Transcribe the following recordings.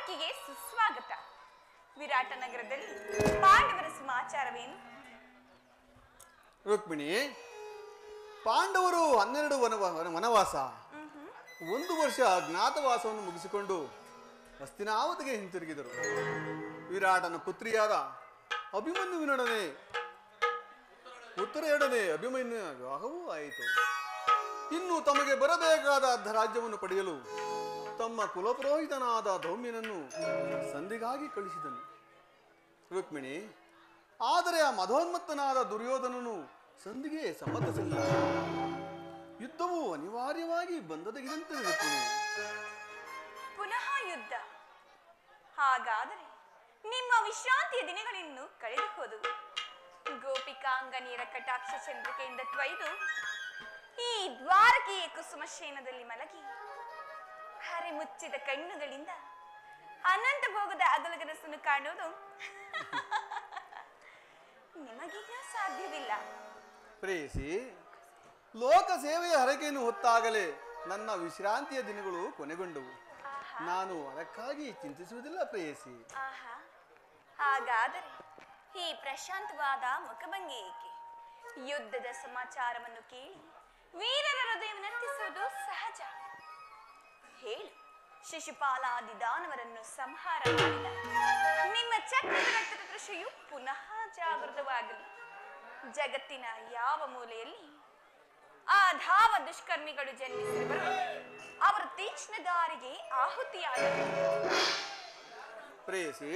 ದ್ವಾರಕೆಗೆ ಸುಸ್ವಾಗತ. ವಿರಾಟ ನಗರದಲ್ಲಿ ಪಾಂಡವರ ಸಮಾಚಾರವೇನು? ರುಕ್ಮಿಣಿ, ಪಾಂಡವರು 12 ವನವಾಸ, 1 ವರ್ಷ ಅಜ್ಞಾತವಾಸವನ್ನು ಮುಗಿಸಿಕೊಂಡು ಹಸ್ತಿನಾವತಿಗೆ ಹಿಂತಿರುಗಿದರು. ವಿರಾಟನ ಪುತ್ರಿಯಾದ ಅಭಿಮನ್ಯುವಿನೊಡನೆ ಉತ್ತರೆಯೊಡನೆ ಅಭಿಮನ್ಯು ವಿವಾಹವೂ ಆಯಿತು. ಇನ್ನು ತಮಗೆ ಬರಬೇಕಾದ ಅರ್ಧ ರಾಜ್ಯವನ್ನು ಪಡೆಯಲು ತಮ್ಮ ಕುಲಪುರೋಹಿತನಾದ ಧೌಮ್ಯನನ್ನು ಸಂಧಿಗಾಗಿ ಕಳಿಸಿದನು. ರುಕ್ಮಿಣಿ, ಆದರೆ ಆ ಮಧೋನ್ಮತ್ತನಾದ ದುರ್ಯೋಧನನು ಸಂಧಿಗೆ ಸಮ್ಮತಿಸಲಿಲ್ಲ. ಯುದ್ಧವು ಅನಿವಾರ್ಯವಾಗಿ ಬಂದೊದಗಿದಂತೆ ರುಕ್ಮಿಣಿ. ಪುನಃ ಯುದ್ಧ? ಹಾಗಾದರೆ ನಿಮ್ಮ ವಿಶ್ರಾಂತಿಯ ದಿನಗಳಿನ್ನು ಕಳೆದು ಹೋದವು. ಗೋಪಿಕಾಂಗನಿಯರ ಕಟಾಕ್ಷ ಚಂದ್ರಿಕೆಯಿಂದ ತ್ವಯ್ದು ಈ ದ್ವಾರಕೆಯ ಕುಸುಮ ಶೇನದಲ್ಲಿ ಮಲಗಿ ಹರೆ ಮುಚ್ಚಿದ ಕಣ್ಣುಗಳಿಂದ ಅನಂತ ಭೋಗದ ಅಗಲಗನಸನ್ನು ಕಾಣುವುದು ನಿಮಗೀಗ ಸಾಧ್ಯವಿಲ್ಲ. ಪ್ರೇಯಸಿ, ಲೋಕ ಸೇವೆಯ ಹರಕೆಯನ್ನು ಹೊತ್ತಾಗಲೇ ನನ್ನ ವಿಶ್ರಾಂತಿಯ ದಿನಗಳು ಕೊನೆಗೊಂಡವು. ನಾನು ಅದಕ್ಕಾಗಿ ಚಿಂತಿಸುವುದಿಲ್ಲ ಪ್ರೇಯಸಿ. ಹಾಗಾದರೆ ಈ ಪ್ರಶಾಂತವಾದ ಮುಖಭಂಗಿ ಏಕೆ? ಯುದ್ಧದ ಸಮಾಚಾರವನ್ನು ಕೇಳಿ ವೀರರ ಹೃದಯವನ್ನರ್ತಿಸುವುದು ಸಹಜ. ಹೇಳು, ಶಿಶುಪಾಲಾದಿ ದಾನವರನ್ನು ಸಂಹಾರ ಮಾಡಿದ ನಿಮ್ಮ ಚಕ್ರವರ್ತಿಯ ದೃಶ್ಯವು ಪುನಃ ಜಾಗೃತವಾಗಲಿ. ಜಗತ್ತಿನ ಯಾವ ಮೂಲೆಯಲ್ಲಿ ಆ ಧಾವ ದುಷ್ಕರ್ಮಿಗಳು ಜನ್ಮಿಸಿರುವರು ಅವರ ತೀಕ್ಷ್ಣ ದಾರಿಗೆ ಆಹುತಿಯಾದರು. ಪ್ರೇಯಸಿ,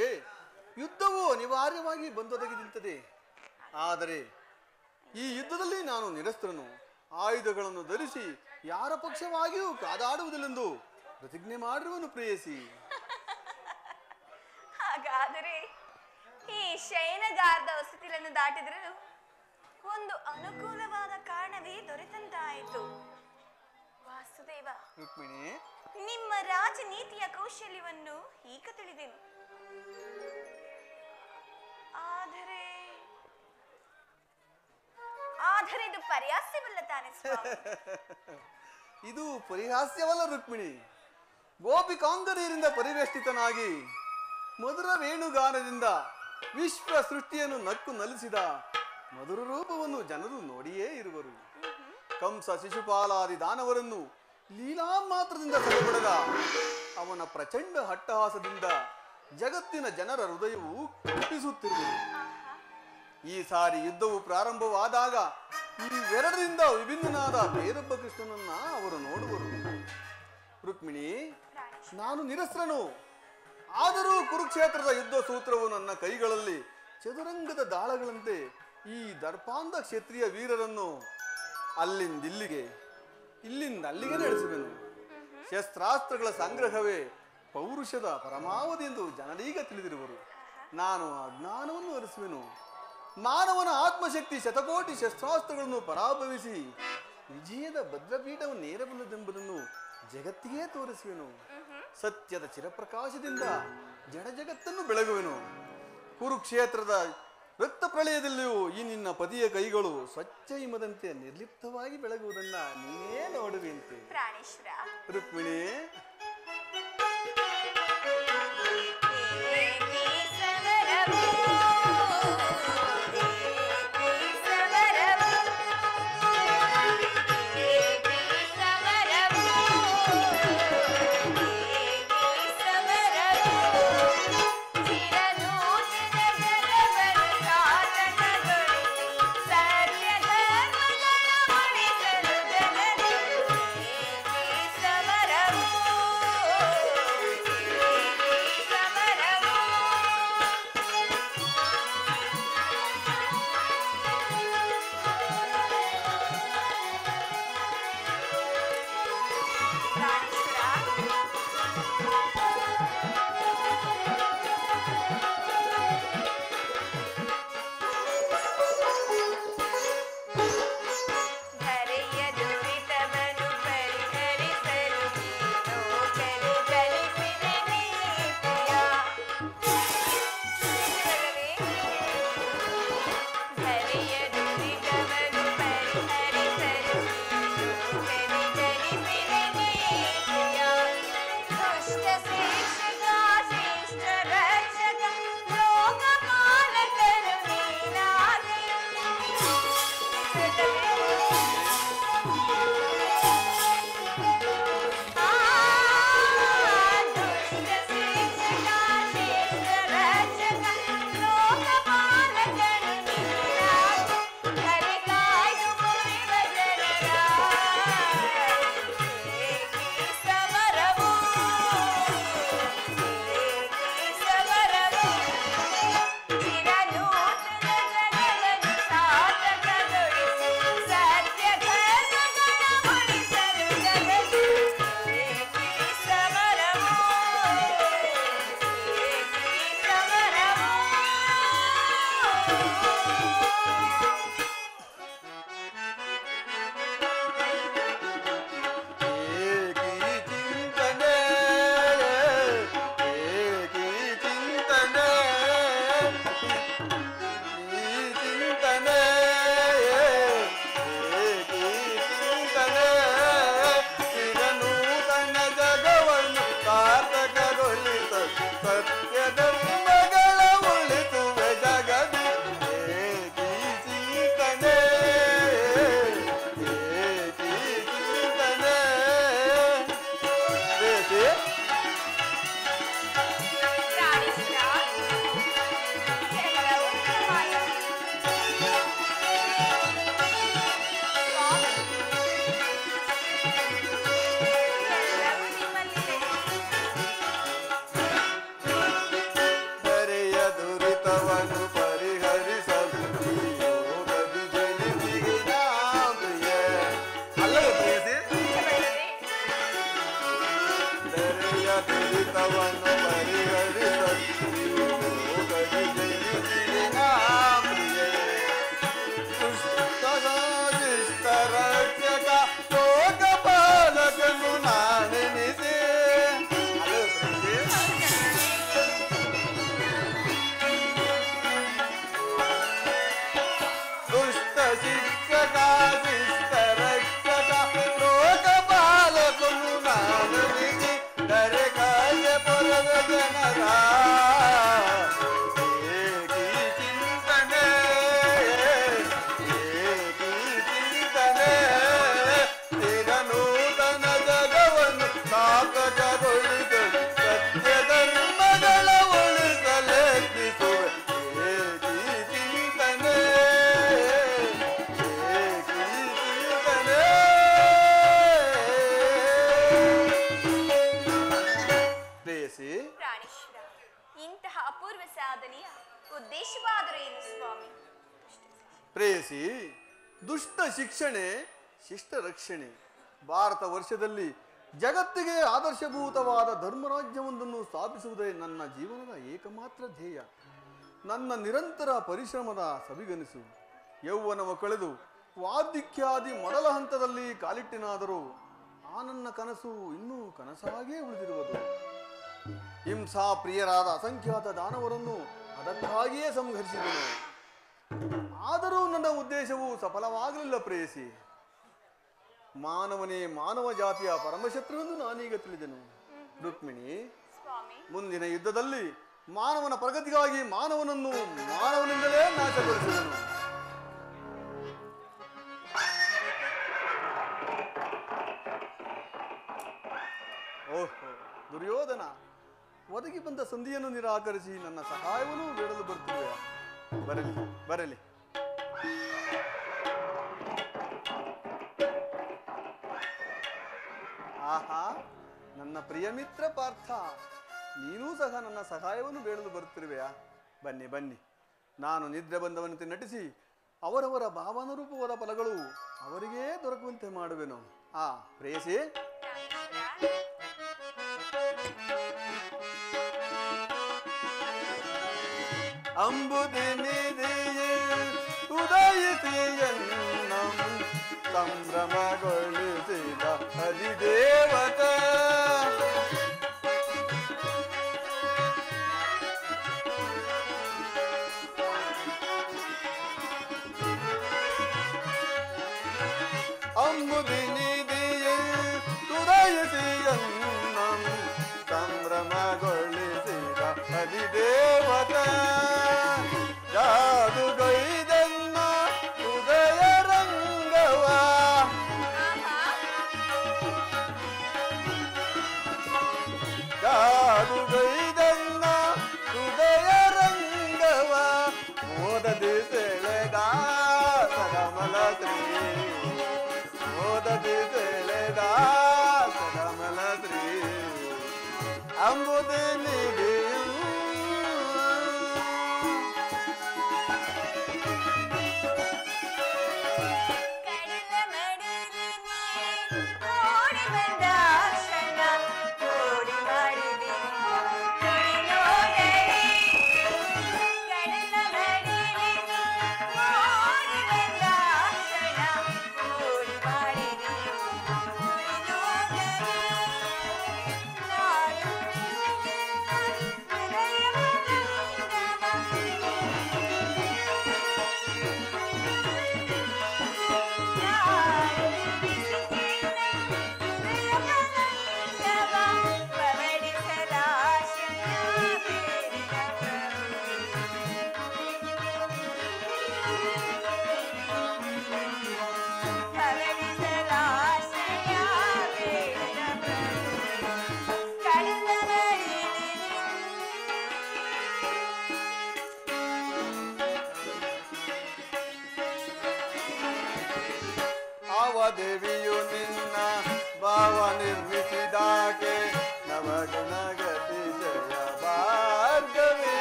ಯುದ್ಧವು ಅನಿವಾರ್ಯವಾಗಿ ಬಂದೊದಗಿದಂತದೆ. ಆದರೆ ಈ ಯುದ್ಧದಲ್ಲಿ ನಾನು ನಿರಸ್ತ್ರನು. ಆಯುಧಗಳನ್ನು ಧರಿಸಿ ಯಾರ ಪಕ್ಷವಾಗಿಯೂ ಕಾದಾಡುವುದಿಲ್ಲೆಂದು ಪ್ರತಿಜ್ಞೆ ಮಾಡಿರುವನು ಪ್ರೇಯಸಿ. ಹಾಗಾದರೆ ಈ ಶಯನಗಾರದ ವಸತಿಗಳನ್ನು ದಾಟಿದರೂ ಒಂದು ಅನುಕೂಲವಾದ ಕಾರಣವೇ ದೊರೆತಂತಾಯಿತು. ವಾಸುದೇವ, ರುಕ್ಮಿಣಿ, ನಿಮ್ಮ ರಾಜನೀತಿಯ ಕೌಶಲ್ಯವನ್ನು ಈಗ ತಿಳಿದೆನು. ಆದರೆ ಇದು ಪರ್ಯಾಸ್ಯವಲ್ಲ ತಾನೆ ಸ್ವಾಮಿ? ಇದು ಪರಿಹಾಸ್ಯವಲ್ಲ ರುಕ್ಮಿಣಿ. ಗೋಪಿಕಾಂಗರಿಯರಿಂದ ಪರಿವೇಷ್ಟಿತನಾಗಿ ಮಧುರ ವೇಣುಗಾನದಿಂದ ವಿಶ್ವ ಸೃಷ್ಟಿಯನ್ನು ನಕ್ಕು ನಲಿಸಿದ ಮಧುರ ರೂಪವನ್ನು ಜನರು ನೋಡಿಯೇ ಇರುವರು. ಕಂಸ ಶಿಶುಪಾಲಾದಿ ದಾನವರನ್ನು ಲೀಲಾ ಮಾತ್ರದಿಂದ ಸೆಳೆಬಡದ ಅವನ ಪ್ರಚಂಡ ಹಟ್ಟಹಾಸದಿಂದ ಜಗತ್ತಿನ ಜನರ ಹೃದಯವು ಕಂಪಿಸುತ್ತಿರುವುದು. ಈ ಸಾರಿ ಯುದ್ಧವು ಪ್ರಾರಂಭವಾದಾಗ ಇವೆರಡರಿಂದ ವಿಭಿನ್ನನಾದ ಬೇರೊಬ್ಬ ಕೃಷ್ಣನನ್ನ ಅವರು ನೋಡುವರು. ರುಕ್ಮಿಣಿ, ನಾನು ನಿರಸ್ತ್ರನು. ಆದರೂ ಕುರುಕ್ಷೇತ್ರದ ಯುದ್ಧ ಸೂತ್ರವು ನನ್ನ ಕೈಗಳಲ್ಲಿ ಚದುರಂಗದ ದಾಳಗಳಂತೆ ಈ ದರ್ಪಾಂಧ ಕ್ಷತ್ರಿಯ ವೀರರನ್ನು ಅಲ್ಲಿಂದಿಲ್ಲಿಗೆ ಇಲ್ಲಿಂದ ಅಲ್ಲಿಗೆ ನಡೆಸುವೆನು. ಶಸ್ತ್ರಾಸ್ತ್ರಗಳ ಸಂಗ್ರಹವೇ ಪೌರುಷದ ಪರಮಾವಧಿ ಎಂದು ಜನರೀಗ ತಿಳಿದಿರುವರು. ನಾನು ಅಜ್ಞಾನವನ್ನು ಹರಿಸುವೆನು. ಮಾನವನ ಆತ್ಮಶಕ್ತಿ ಶತಕೋಟಿ ಶಸ್ತ್ರಾಸ್ತ್ರಗಳನ್ನು ಪರಾಭವಿಸಿ ವಿಜಯದ ಭದ್ರಪೀಠವನ್ನು ನೇರಬಲ್ಲದೆಂಬುದನ್ನು ಜಗತ್ತಿಗೆ ತೋರಿಸುವೆನು. ಸತ್ಯದ ಚಿರಪ್ರಕಾಶದಿಂದ ಜಡ ಜಗತ್ತನ್ನು ಬೆಳಗುವೆನು. ಕುರುಕ್ಷೇತ್ರದ ರಕ್ತ ಪ್ರಳಯದಲ್ಲಿಯೂ ಈ ನಿನ್ನ ಪತಿಯ ಕೈಗಳು ಸ್ವಚ್ಛ ಹಿಮದಂತೆ ನಿರ್ಲಿಪ್ತವಾಗಿ ಬೆಳಗುವುದನ್ನ ನೀನೇ ನೋಡುವಂತೆ. ರುಕ್ಮಿಣಿ, ಉದ್ದೇಶವಾದರೂ ಏನು ಸ್ವಾಮಿ? ಪ್ರೇಯಸಿ, ದುಷ್ಟ ಶಿಕ್ಷಣೆ ಶಿಷ್ಟ ರಕ್ಷಣೆ. ಭಾರತ ವರ್ಷದಲ್ಲಿ ಜಗತ್ತಿಗೆ ಆದರ್ಶಭೂತವಾದ ಧರ್ಮರಾಜ್ಯವೊಂದನ್ನು ಸ್ಥಾಪಿಸುವುದೇ ನನ್ನ ಜೀವನದ ಏಕಮಾತ್ರ ಧ್ಯೇಯ. ನನ್ನ ನಿರಂತರ ಪರಿಶ್ರಮದ ಸವಿಗನಿಸು. ಯೌವನವ ಕಳೆದು ವಾರ್ಧಿಕ್ಯಾದಿ ಮೊದಲ ಹಂತದಲ್ಲಿ ಕಾಲಿಟ್ಟಿನಾದರೂ ಆ ನನ್ನ ಕನಸು ಇನ್ನೂ ಕನಸಾಗೇ ಉಳಿದಿರುವುದು. ಹಿಂಸಾ ಪ್ರಿಯರಾದ ಅಸಂಖ್ಯಾತ ದಾನವರನ್ನು ಅದಕ್ಕಾಗಿಯೇ ಸಂಹರಿಸಿದನು. ಆದರೂ ನನ್ನ ಉದ್ದೇಶವು ಸಫಲವಾಗಲಿಲ್ಲ ಪ್ರೇಯಸಿ. ಮಾನವನೇ ಮಾನವ ಜಾತಿಯ ಪರಮಶತ್ರುವೆಂದು ನಾನೀಗ ತಿಳಿದೆನು. ರುಕ್ಮಿಣಿ, ಮುಂದಿನ ಯುದ್ಧದಲ್ಲಿ ಮಾನವನ ಪ್ರಗತಿಗಾಗಿ ಮಾನವನನ್ನು ಮಾನವನಿಂದಲೇ ನಾಶಗೊಳಿಸಿದನು. ಓಹೋ ದುರ್ಯೋಧನ, ಒದಗಿ ಬಂದ ಸಂಧಿಯನ್ನು ನಿರಾಕರಿಸಿ ನನ್ನ ಸಹಾಯವನ್ನು ಬೇಡಲು ಬರ್ತಿವೆ. ಬರಲಿ ಬರಲಿ. ಆಹಾ, ನನ್ನ ಪ್ರಿಯ ಮಿತ್ರ ಪಾರ್ಥ, ನೀನೂ ಸಹ ನನ್ನ ಸಹಾಯವನ್ನು ಬೇಡಲು ಬರುತ್ತಿರುವೆಯಾ? ಬನ್ನಿ ಬನ್ನಿ, ನಾನು ನಿದ್ರೆ ಬಂದವಂತೆ ನಟಿಸಿ ಅವರವರ ಭಾವನಾರೂಪವಾದ ಫಲಗಳು ಅವರಿಗೇ ದೊರಕುವಂತೆ ಮಾಡುವೆನು. ಪ್ರೇಯಸಿ, ಅಂಬುದಿನಿದೆಯೇ ಉದಯಿಸಿಯನ್ನಂ ಸಂಭ್ರಮಗೊಳಿಸಿದ ಅಧಿದೇವತ. ಅಂಬುದಿನಿದೆಯೇ ಉದಯಿಸಿಯನ್ನಂ ಸಂಭ್ರಮಗೊಳಿಸಿದ ಅಧಿದೇವತ. ಜಾದುಗೈದನ್ನ ಉದಯ ರಂಗವ, ಜಾದುಗೈದನ್ನ ಉದಯ ರಂಗವ, ಮೋದದಿ ಸೆಳೆದ ಸರಮಲ ಶ್ರೀ, ಮೋದದಿ ಸೆಳೆದ ಸರಮಲ ಶ್ರೀ. ಅಂಬುದಿನಿಗೆ ದೇವಿಯು ನಿನ್ನ ಭಾವ ನಿರ್ಮಿಸಿದಾಕೆ ನವಗುಣಗತಿಶಯ ಭಾರ್ಗವೇ.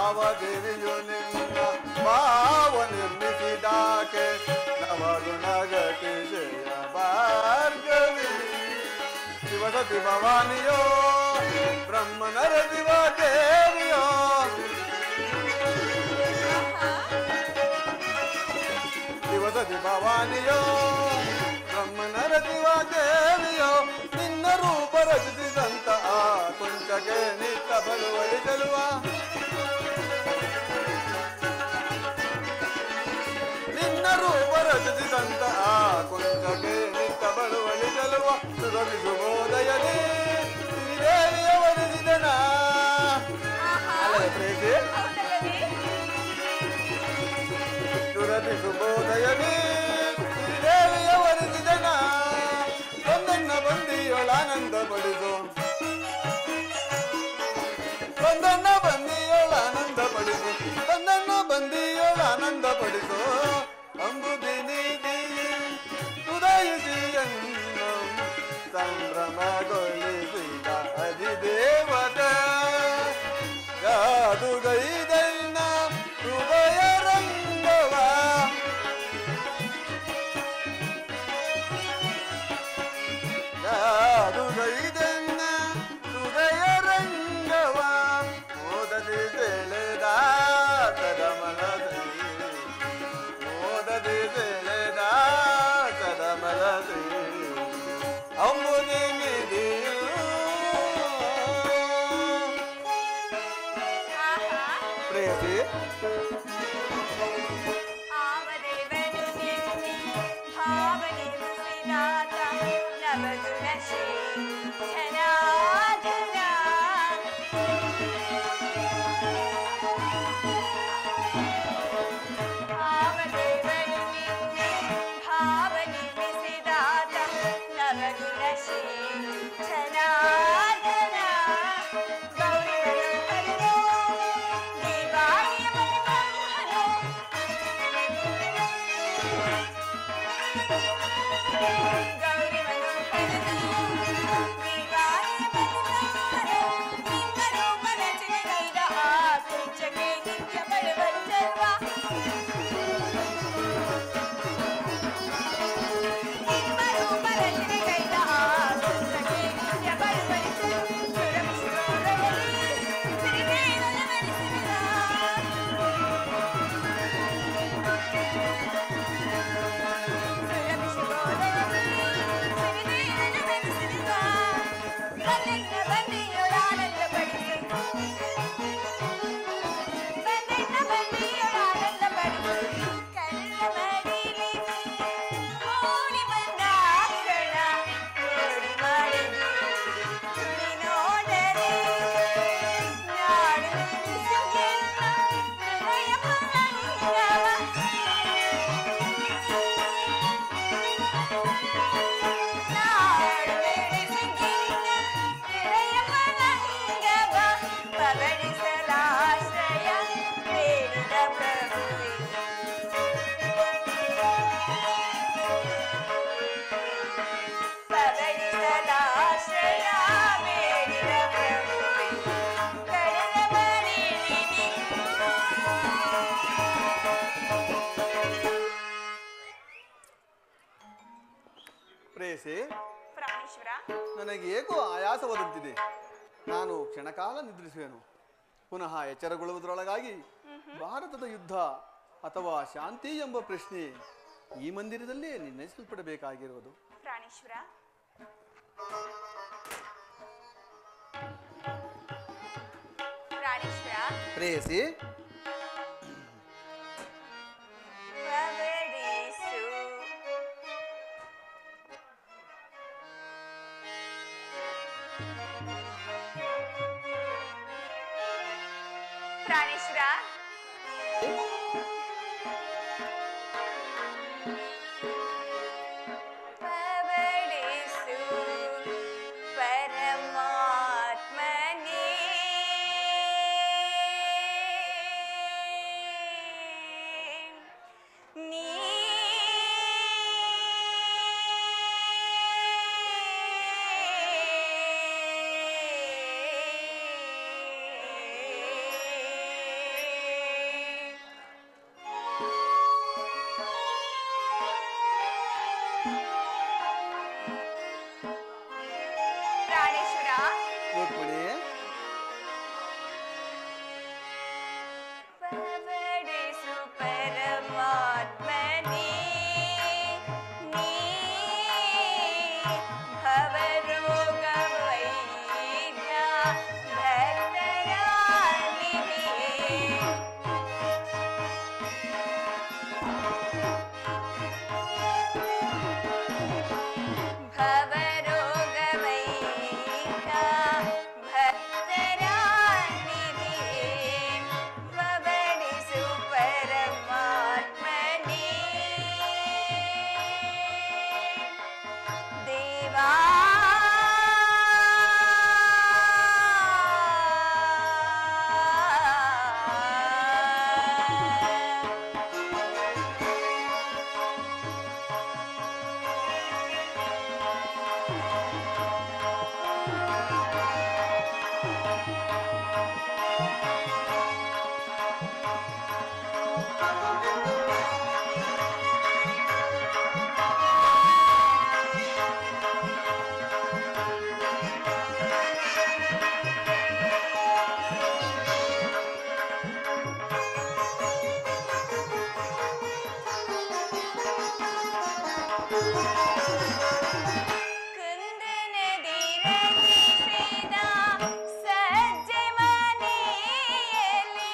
ಆವ ದೇವಿಯು ನಿನ್ನ ಭಾವ ನಿರ್ಮಿಸಿದಾಕೆ ನವಗುಣಗತಿಶಯ ಭಾರ್ಗವೇ. ಶಿವಸತಿ ಭವಾನಿಯೋ ಬ್ರಹ್ಮನರ ದಿವ ದೇವಿಯೋ, ಶಿವಸತಿ ಭವಾನಿಯೋ ಬ್ರಹ್ಮನರ ದಿವ ದೇವಿಯೋ. ನಿನ್ನ ರೂಪ ರಚಿಸಿದಂತ ಆ ಕುಂಚಗೆ ನಿತ್ತ ಬಳುವಳಿ ಚೆಲುವ, ನಿನ್ನ ರೂಪ ರಚಿಸಿದಂತ ಆ ಕುಂಚಗೆ ನಿತ್ತ ಬಳುವಳಿ ಚೆಲುವ. ಸುರಭಿ ಶುಭೋದಯದಿ ಶ್ರೀದೇವಿಯ ವರಿಸಿದನ. ಅಲ್ಲೇ ಪ್ರೇಸಿ, ಸುರಭಿ ಶುಭೋದಯದಿ ಶ್ರೀದೇವಿಯ ವರಿಸಿದನ. ಒಂದನ್ನ ಬಂದಿಯೊಳಾನಂದ ಪಡಿಸು, ಒಂದನ್ನ ಬಂದಿಯೊಳಾನಂದ ಪಡಿಸು, ಒಂದನ್ನ ಬಂದಿಯೊಳಾನಂದ ಪಡಿಸು. ಅಂಬುದಿನಿ ಉದಯಿಸಿಯನ್ನು ಸಂಭ್ರಮಗೊ ಪ್ರೇಯಸಿ ಆವದೇವನು ನಿನ್ನೆ ಭಾವನೆ ಮುಸಿದಾತ ನವಗುಣ ಶ್ರೀ ಜನಾರ್ದನ ಆವದೇವನು ನಿನ್ನೆ ಭಾವನೆ ಮುಸಿದಾತ ನವಗುಣ ಶ್ರೀ ಜನಾರ್ದನ ಗೌರಿ ಮನೋಹರನೋ ದೇವಾಲಯ ಮನೋಹರೋ ಗೌರಿ ಮನೋಹರನೋ ದೇವಾಲಯ ಮನೋಹರೋ ನಿಮ್ಮ ರೂಪ ರಚನೆಗೈದ ಆ ಕುಂಚಕ್ಕೆ ನಿತ್ಯ ಬಳುವಂತಲ್ವ ನಿಮ್ಮ ರೂಪ ರಚನೆಗೈದ ಆ ಕುಂಚಕ್ಕೆ ನಿತ್ಯ ಬಳುವಂತಲ್ವ ಸುರಭಿಷೇಕದಲ್ಲಿ ಸಿರಿದೇವನ ಮನಸ್ಸಿನ ಪವಡಿಸಲಾಶ್ರಯ ಬೇಡಿದ ಪ್ರಭುವೆ ಪವಡಿಸಲಾಶ್ರಯ ಬೇಡಿದ ಪ್ರಭುವೆ ಕಡಲ ಬಳಿಲಿ ಪ್ರೇಯಸಿ ಪ್ರಾಣೇಶ್ವರ ನನಗೆ ಏಕೋ ಆಯಾಸವಾದಂತಿದೆ. ನಾನು ಕ್ಷಣಕಾಲ ನಿದ್ರಿಸುವೆನು. ಪುನಃ ಎಚ್ಚರಗೊಳ್ಳುವುದರೊಳಗಾಗಿ ಭಾರತದ ಯುದ್ಧ ಅಥವಾ ಶಾಂತಿ ಎಂಬ ಪ್ರಶ್ನೆ ಈ ಮಂದಿರದಲ್ಲೇ ನಿರ್ಣಯಿಸಲ್ಪಡಬೇಕಾಗಿರುವುದು. ಪ್ರಾಣೇಶ್ವರ ಪ್ರಾಣೇಶ್ವರ ಪ್ರೇಯಸಿ ಪವಡಿಸು ಪ್ರಾಣೇಶ್ವರ ಪವಡಿಸು ಪರಮಾತ್ಮನೇ ನೀ ಪ್ರಾಣೇಶ್ವರ ರುಕ್ಮಿಣಿ ಪವಡಿಸು ಪರಮಾತ್ಮನೇ ನೀ ಭವರೋಗ ವೈದ್ಯ ಭಕ್ತರ ನಿಧಿಯೇ ಭವರೋಗ ವೈದ್ಯ ಭಕ್ತರ ನಿಧಿಯೇ ಪವಡಿಸು ಪರಮಾತ್ಮನೇ ದೇವಾ ಕುಂದನದಿ ರಚಿಸಿದ ಸಜ್ಜೆ ಮನೆಯಲ್ಲಿ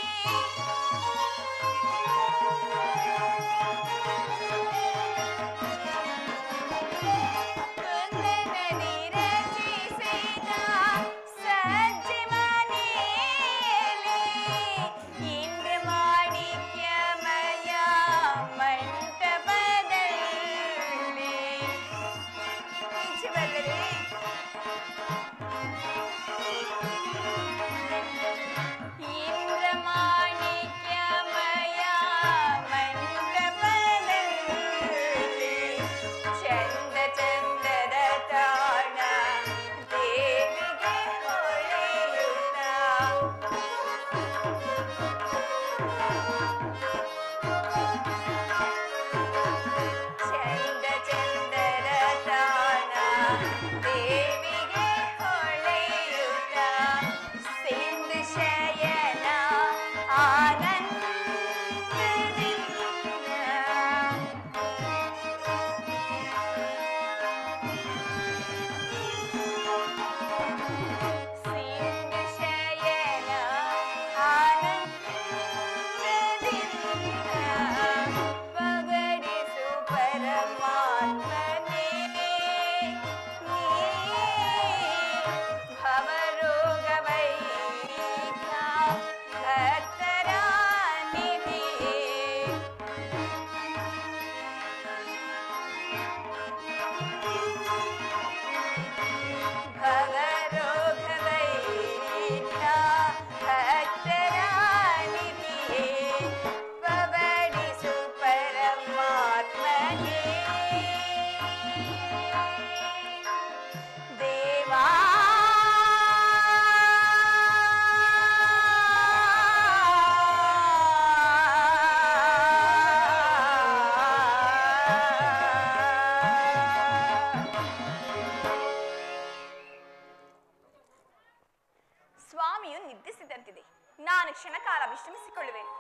ಬರುತ್ತೇವೆ.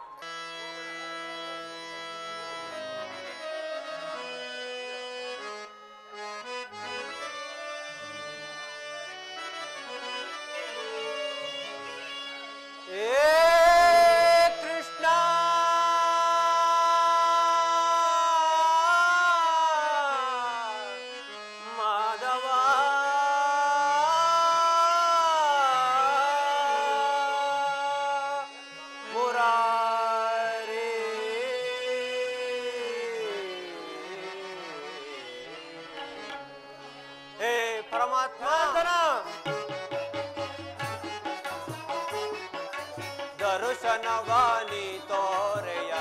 ದರುಶನವಾನಿ ತೋರೆಯ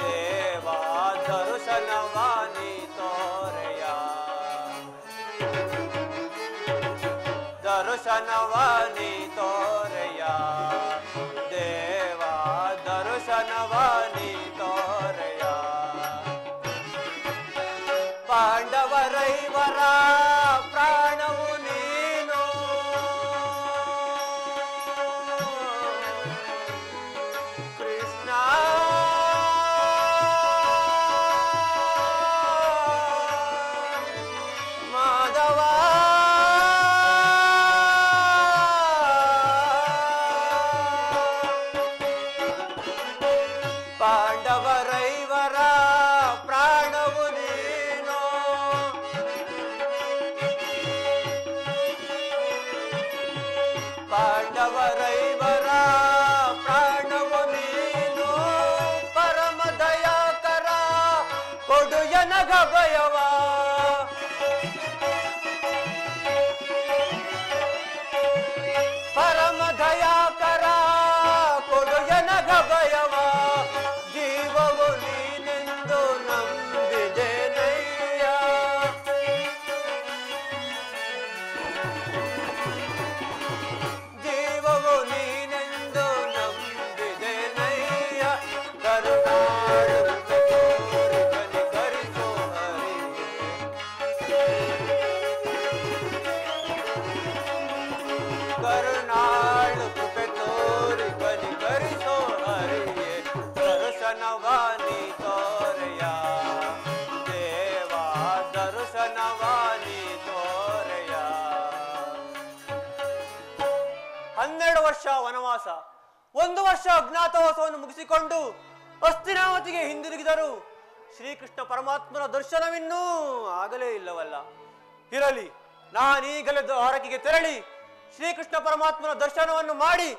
ದೇವಾ ದರುಶನವಾನಿ ತೋರೆಯ ದರುಶನವಾನಿ ತೋರೆಯ ದೇವಾ ದರುಶನವಾನಿ ತೋರೆಯ ಪಾಂಡವರೈವರ ಪ್ರಾಣವು ನೀನು ಕೃಷ್ಣ ಮಾಧವ ಪಾಂಡವರೈವರ ಪ್ರಾಣವು ನೀನು ಪಾಂಡವರೈವರ ಪ್ರಾಣವು ನೀನು ಪರಮ ದಯಾಕರ ಕೊಡು ಎನಗ ಭಯವ ಪರಮ ದಯಾಕರ ಕೊಡು ಎನಗ ಭಯವ ಜೀವವು ನೀನೆಂದು ನಂಬಿದೆನಯ್ಯ ಜೀವವು ನೀನೆಂದು ನಂಬಿದೆನಯ್ಯ ಕರುಣಾಳು ಕನಿಕರಿಸೋ ಹರಿಯೇ ಕರುಣಾಳು ಕೃಪೆ ತೋರಿ ಕನಿಕರಿಸೋ ಹರಿಯೇ ದರ್ಶನವಾನಿ ತೋರೆಯ ದೇವಾ ದರ್ಶನವಾನಿ ತೋರೆಯ 12 ವರ್ಷ ವನವಾಸ 1 ವರ್ಷ ಅಜ್ಞಾತವಾಸವನ್ನು ಮುಗಿಸಿಕೊಂಡು ಹಸ್ತಿನಾವತಿಗೆ ಹಿಂದಿರುಗಿದರು. ಶ್ರೀಕೃಷ್ಣ ಪರಮಾತ್ಮನ ದರ್ಶನವಿನ್ನೂ ಆಗಲೇ ಇಲ್ಲವಲ್ಲ. ಇರಲಿ, ನಾನೀಗಲೇ ದ್ವಾರಕೆಗೆ ತೆರಳಿ ಶ್ರೀಕೃಷ್ಣ ಪರಮಾತ್ಮನ ದರ್ಶನವನ್ನು ಮಾಡಿ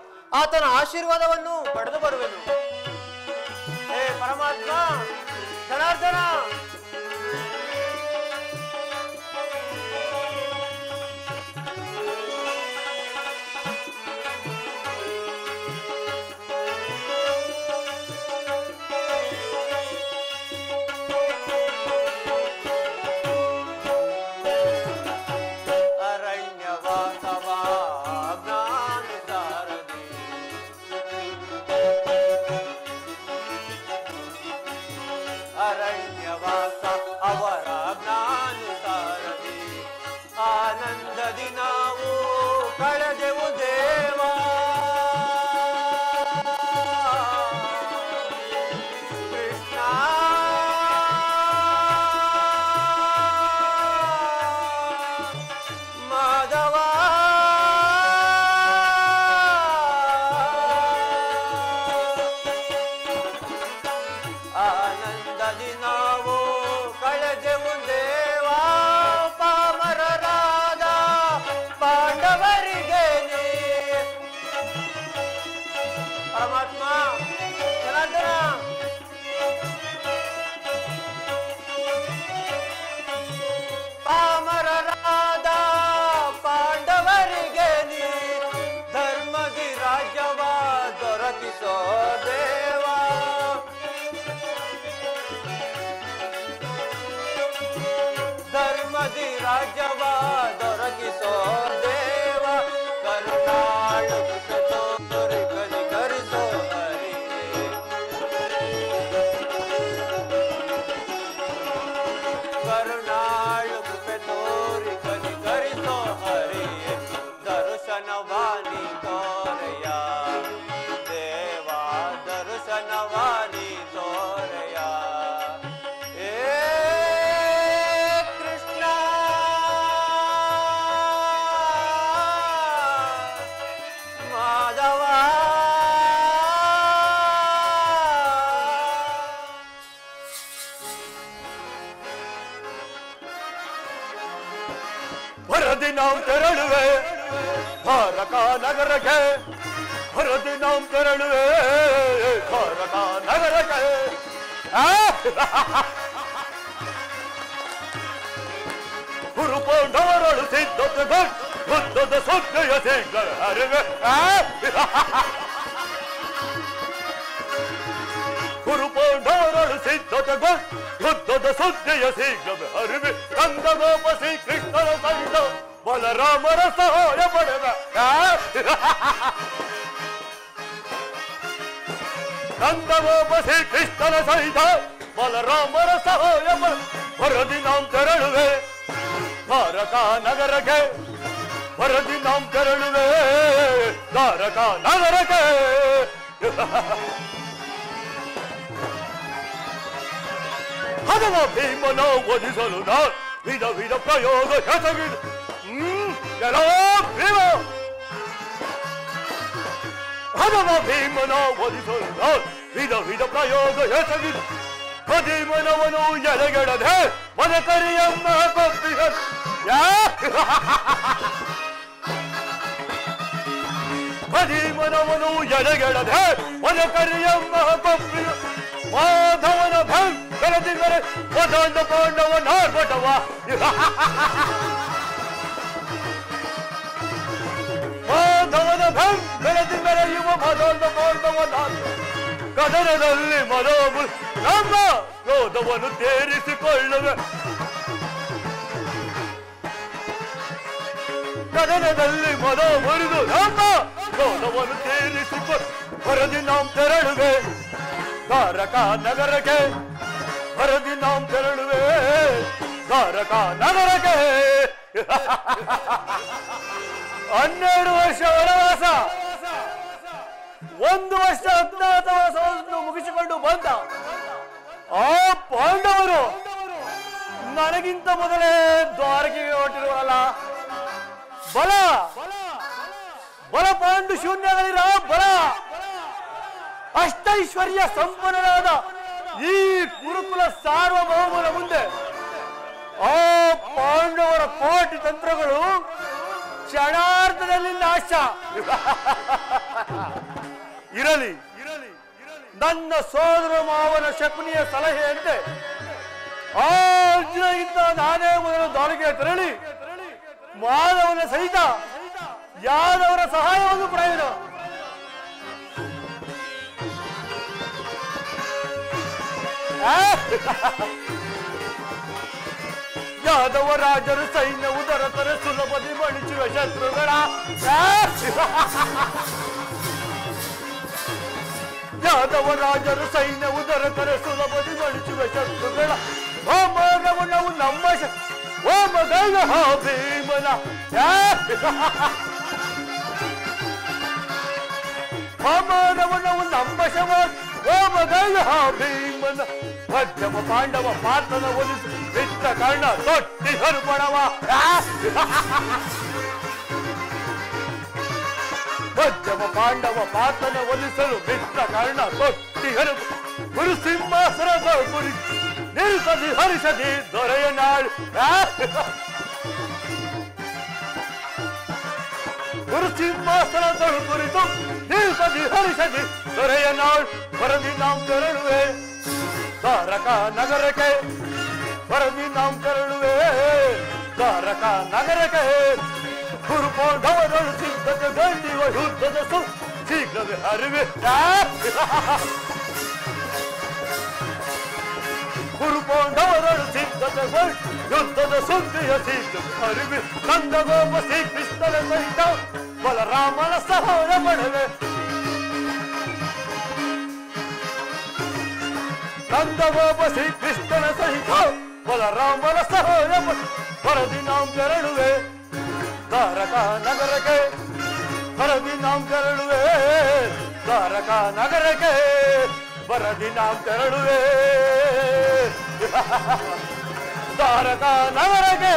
ಆತನ ಆಶೀರ್ವಾದವನ್ನು ಪಡೆದು ಬರುವೆನು. ಹೇ ಪರಮಾತ್ಮ ಜನಾರ್ದನ, ಅರಣ್ಯವಾಸವ ಜ್ಞಾನಸಾರದಿ ಅರಣ್ಯವಾಸ ಅವರ ಜ್ಞಾನಸಾರದಿ ಆನಂದದಿ ನಾವು ಕಳೆದೆವು ದೇವಾ ಕೃಷ್ಣ ಮಾಧವ ಆನಂದದಿ ನಾವು ಕಳೆದೆವು ದೇವಾ ಪಾಮರರಾದ ಪಾಂಡವರಿಗೆ ನೀ ಪರಮಾತ್ಮ ಜನಾರ್ದನ ಪಾಮರರಾದ ಪಾಂಡವರಿಗೆ ನೀ ಧರ್ಮದಿ ರಾಜ್ಯವ ದೊರಕಿಸೋ ದೇವಾ ಧರ್ಮದಿ ರಾಜ್ಯವ ದೊರಕಿಸೋ ದೇವ ಕರುಣಾಳು ತೋರಿ ಕನಿಕರಿಸೋ ಹರಿಯೇ ಕರುಣಾಳು ಕೃಪೆ ತೋರಿ ಕನಿಕರಿಸೋ ಹರಿಯೇ ದರ್ಶನವಾನಿ ತೋರೆಯ ದೇವಾ ನವಾನಿ ತೋರೆಯ ಏ ಕೃಷ್ಣ ಮಾಧವ ಭರದಿ ನಾವು ತೆರಳುವೆ ದ್ವಾರಕ ನಗರಕ್ಕೆ ಭರದಿ ನಾವು ತೆರಳುವೆ ದ್ವಾರಕ ನಗರಕ್ಕೆ ಗುರುಪೌಂಡವರಳು ಸಿದ್ಧತೆ ಬುದ್ಧದ ಸುದ್ದಿಯ ಸಿಂಗಳ ಅರಿವೆ ಗುರುಪೌಂಡವರಳು ಸಿದ್ಧತೆ ಬುದ್ಧದ ಸುದ್ದಿಯ ಸಿಂಗಳ ಅರಿವೆ ಕಂದಗೋಪ ಶ್ರೀಕೃಷ್ಣನ ಸಹಿತ ಬಲರಾಮರ ಸಹಾಯ ಪಡೆದ ಕಂದಗೋಪ ಶ್ರೀಕೃಷ್ಣನ ಸಹಿತ ಬಲರಾಮರ ಸಹಾಯ ಭರದಿ ನಾವು ತೆರಳುವೆ ದ್ವಾರಕ ನಗರಕ್ಕೆ ಭರದಿ ನಾವು ತೆರಳುವೆ ದ್ವಾರಕ ನಗರಕ್ಕೆ ಹದವ ಭೀಮನ ಒದಿಸಲು ವಿಧ ವಿಧ ಪ್ರಯೋಗ ಹೆಸಗಿದ ಎಲ್ಲೋ ಭೀಮ ಹದವ ಭೀಮನ ಒದಿಸಲು ವಿಧ ವಿಧ ಪ್ರಯೋಗ ಹೆಸಗಿದ ಭೀಮನವನು ಎಲೆಗೆಡದೆ ಮನ ಕರಿಯಮ್ಮ ಕೊಪ್ಪಿಹ ಭೀಮನವನು ಎಲೆಗೆಡದೆ ಮನ ಕರಿಯಮ್ಮ ಕೊಪ್ಪಿಹ ಮಾಧವನ ಭಂ ಬೆಳೆದಿದ್ದರೆ ಮದಾಂಧ ಪಾಂಡವ ನಾರ್ಭಟವ ಮಾಧವನ ಭಂ ಬೆಳೆದಿದ್ದರೆ ಯುವ ಮದಾಂಧ ಪಾಂಡವ ಕದನದಲ್ಲಿ ಮನೋಬು ನಮ್ಮ ಕ್ರೋಧವನ್ನು ತೀರಿಸಿಕೊಳ್ಳುವೆ ಕದನದಲ್ಲಿ ಮನೋ ಮುರಿದು ನಮ್ಮ ಕ್ರೋಧವನ್ನು ತೀರಿಸಿಕೊಳ್ಳು ಭರದಿ ನಾವು ತೆರಳುವೆ ದ್ವಾರಕ ನಗರಕ್ಕೆ ಭರದಿ ನಾವು ತೆರಳುವೆ ದ್ವಾರಕ ನಗರಕ್ಕೆ 12 ವರ್ಷ ವನವಾಸ 1 ವರ್ಷ ಅಜ್ಞಾತವಾಸವನ್ನು ಮುಗಿಸಿಕೊಂಡು ಬಂದ ಆ ಪಾಂಡವರು ನನಗಿಂತ ಮೊದಲೇ ದ್ವಾರಕೆಗೆ ಹೊರಟಿರುವಲ್ಲ ಬಲ ಬಲ ಪಾಂಡು ಶೂನ್ಯಗಳಿರ ಬಲ ಅಷ್ಟೈಶ್ವರ್ಯ ಸಂಪನ್ನನಾದ ಈ ಗುರುಕುಲ ಸಾರ್ವಭೌಮನ ಮುಂದೆ ಆ ಪಾಂಡವರ ಕೋಟಿ ತಂತ್ರಗಳು ಕ್ಷಣಾರ್ಧದಲ್ಲಿ ನಾಶ ಇರಲಿ ನನ್ನ ಸೋದರ ಮಾವನ ಶಕುನಿಯ ಸಲಹೆಯಂತೆ ಆ ಅರ್ಜುನಗಿಂತ ನಾನೇ ಮೊದಲು ದಾಳಿಗೆ ತೆರಳಿ ಮಾಧವನ ಸಹಿತ ಯಾದವರ ಸಹಾಯವನ್ನು ಪಡೆಯುವ ಯಾದವ ರಾಜರು ಸೈನ್ಯವು ದೊರೆತರೆ ಸುಲಭದಿ ಮಣಿಸುವ ಶತ್ರುಗಳ ಯಾದವ ರಾಜರು ಸೈನ್ಯವು ದೊರೆತರೆ ಸುಲಭದಿ ಮಣಿಸುವ ಶತ್ರುಗಳ ಹೋಮನವು ನಮ್ಮ ಹೋಮಗೈಲ ಭೀಮನ ಹೋಮನವು ನಮ್ಮ ಶವ ಹೋಮಗೈಲ ಭೀಮನ ಮಧ್ಯಮ ಪಾಂಡವ ಪಾರ್ಥನ ಒಲಿಸಿ ಬಿಟ್ಟ ಕರ್ಣ ತೊಟ್ಟಿ ಹರುಪಣವ ಮಧ್ಯಮ ಪಾಂಡವ ಪಾರ್ಥನ ಒಲಿಸಲು ಬಿಟ್ಟ ಕರ್ಣ ತೊಟ್ಟಿ ಹರು ಗುರು ಸಿಂಹಾಸನದ ಗುರಿ ನಿಲ್ಸದಿ ಹರಿಸದಿ ದೊರೆಯ ನಾಳು ಗುರು ಸಿಂಹಾಸನದ ಕುರಿತು ನಿಲ್ಸದಿ ಹರಿಸದಿ ದೊರೆಯ ನಾಳು ಬರದಿ ನಾವು ತೆರಳುವೆ ದ್ವಾರಕ ನಗರಕ್ಕೆ ಬರದಿ ನಾವು ತೆರಳುವೆ ದ್ವಾರಕ ನಗರಕ್ಕೆ ಗುರುಪೌಂಡವರಳು ಸಿದ್ಧತೆ ಗಂಡಿವ ಯುದ್ಧದ ಶೀಘ್ರವೇ ಅರಿವೆ ಗುರುಪೌಂಡವರಳು ಸಿದ್ಧತೆ ಯುದ್ಧದ ಸುದ್ದಿಯ ಶೀಘ್ರ ಅರಿವೆ ನಂದಗೋಪ ಶ್ರೀಕೃಷ್ಣನ ಸಹಿತ ಬಲರಾಮನ ಸಹಾಯ ಪಡೆವೆ ನಂದಗೋಪ ಶ್ರೀಕೃಷ್ಣನ ಸಹಿತ ಬಲರಾಮನ ಸಹಾಯ ಬರದಿ ನಾವು ತೆರಳುವೆ ದ್ವಾರಕ ನಗರಕ್ಕೆ ಬರದಿ ನಾವು ತೆರಳುವೆ ದ್ವಾರಕ ನಗರಕ್ಕೆ ವರದಿ ನಾಂ ತೆರಳುವೆ ದ್ವಾರಕಾ ನಗರಕ್ಕೆ